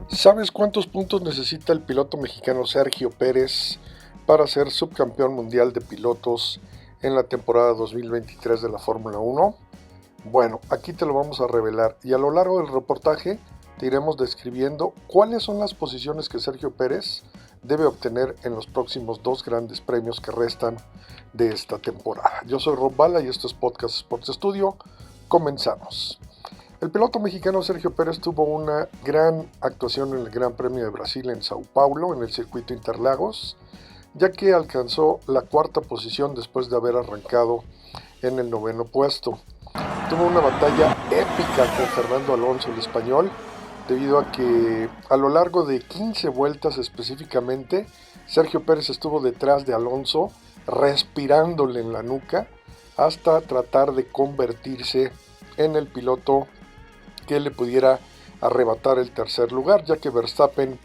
¿Sabes cuántos puntos necesita el piloto mexicano Sergio Pérez para ser subcampeón mundial de pilotos en la temporada 2023 de la Fórmula 1? Bueno, aquí te lo vamos a revelar y a lo largo del reportaje te iremos describiendo cuáles son las posiciones que Sergio Pérez debe obtener en los próximos dos grandes premios que restan de esta temporada. Yo soy Rob Bala y esto es Podcast Sports Studio. Comenzamos. El piloto mexicano Sergio Pérez tuvo una gran actuación en el Gran Premio de Brasil en Sao Paulo, en el circuito Interlagos, ya que alcanzó la cuarta posición después de haber arrancado en el noveno puesto. Tuvo una batalla épica con Fernando Alonso, el español, debido a que a lo largo de 15 vueltas específicamente, Sergio Pérez estuvo detrás de Alonso, respirándole en la nuca, hasta tratar de convertirse en el piloto que le pudiera arrebatar el tercer lugar, ya que Verstappen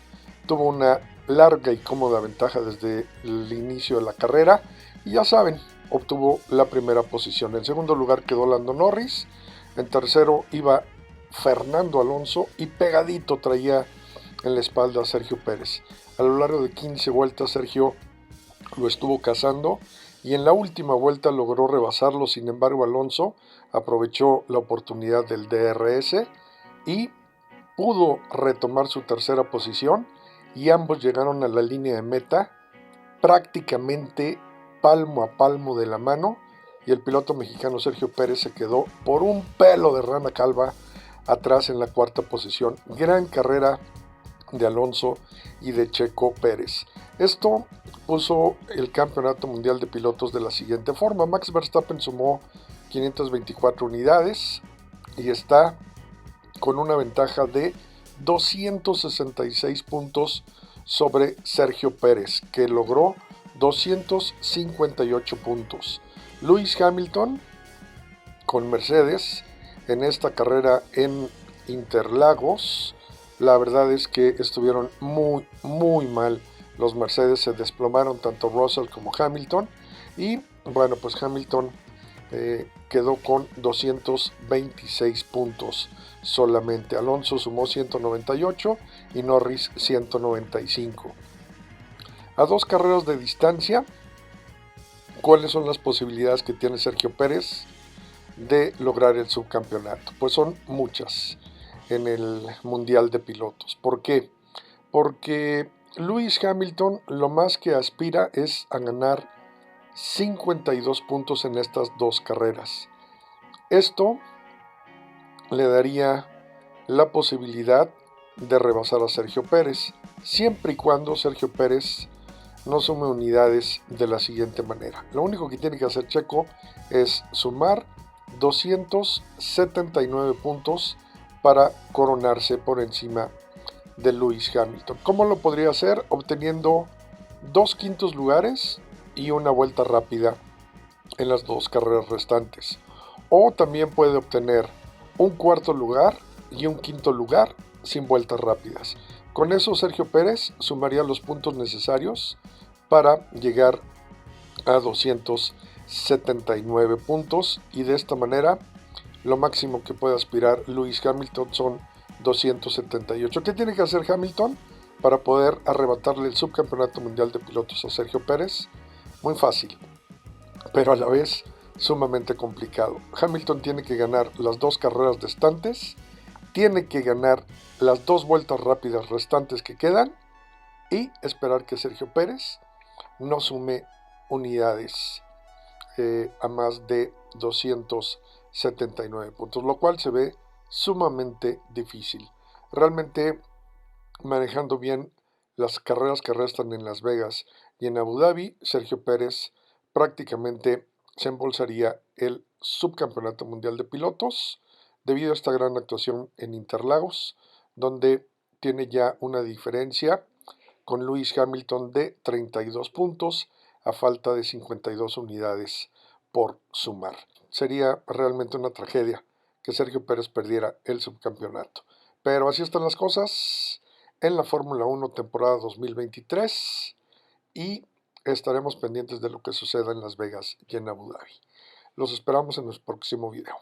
tuvo una larga y cómoda ventaja desde el inicio de la carrera y ya saben, obtuvo la primera posición. En segundo lugar quedó Lando Norris, en tercero iba Fernando Alonso y pegadito traía en la espalda a Sergio Pérez. A lo largo de 15 vueltas Sergio lo estuvo cazando y en la última vuelta logró rebasarlo. Sin embargo, Alonso aprovechó la oportunidad del DRS y pudo retomar su tercera posición y ambos llegaron a la línea de meta prácticamente palmo a palmo de la mano y el piloto mexicano Sergio Pérez se quedó por un pelo de rana calva atrás en la cuarta posición. Gran carrera de Alonso y de Checo Pérez. Esto puso el campeonato mundial de pilotos de la siguiente forma. Max Verstappen sumó 524 unidades y está con una ventaja de 266 puntos sobre Sergio Pérez, que logró 258 puntos. Lewis Hamilton con Mercedes en esta carrera en Interlagos, la verdad es que estuvieron muy mal. Los Mercedes se desplomaron, tanto Russell como Hamilton, y bueno, pues Hamilton quedó con 226 puntos solamente. Alonso sumó 198 y Norris 195. A dos carreras de distancia, ¿cuáles son las posibilidades que tiene Sergio Pérez de lograr el subcampeonato? Pues son muchas en el Mundial de Pilotos. ¿Por qué? Porque Lewis Hamilton lo más que aspira es a ganar 52 puntos en estas dos carreras. Esto le daría la posibilidad de rebasar a Sergio Pérez, siempre y cuando Sergio Pérez no sume unidades de la siguiente manera. Lo único que tiene que hacer Checo es sumar 279 puntos para coronarse por encima de Lewis Hamilton. ¿Cómo lo podría hacer? Obteniendo 2 quintos lugares y una vuelta rápida en las dos carreras restantes. O también puede obtener un cuarto lugar y un quinto lugar sin vueltas rápidas. Con eso Sergio Pérez sumaría los puntos necesarios para llegar a 279 puntos y de esta manera lo máximo que puede aspirar Lewis Hamilton son 278. ¿Qué tiene que hacer Hamilton para poder arrebatarle el subcampeonato mundial de pilotos a Sergio Pérez? Muy fácil, pero a la vez sumamente complicado. Hamilton tiene que ganar las dos carreras restantes, tiene que ganar las dos vueltas rápidas restantes que quedan y esperar que Sergio Pérez no sume unidades a más de 279 puntos, lo cual se ve sumamente difícil. Realmente manejando bien las carreras que restan en Las Vegas y en Abu Dhabi, Sergio Pérez prácticamente se embolsaría el subcampeonato mundial de pilotos debido a esta gran actuación en Interlagos, donde tiene ya una diferencia con Lewis Hamilton de 32 puntos a falta de 52 unidades por sumar. Sería realmente una tragedia que Sergio Pérez perdiera el subcampeonato. Pero así están las cosas en la Fórmula 1 temporada 2023 y estaremos pendientes de lo que suceda en Las Vegas y en Abu Dhabi. Los esperamos en el próximo video.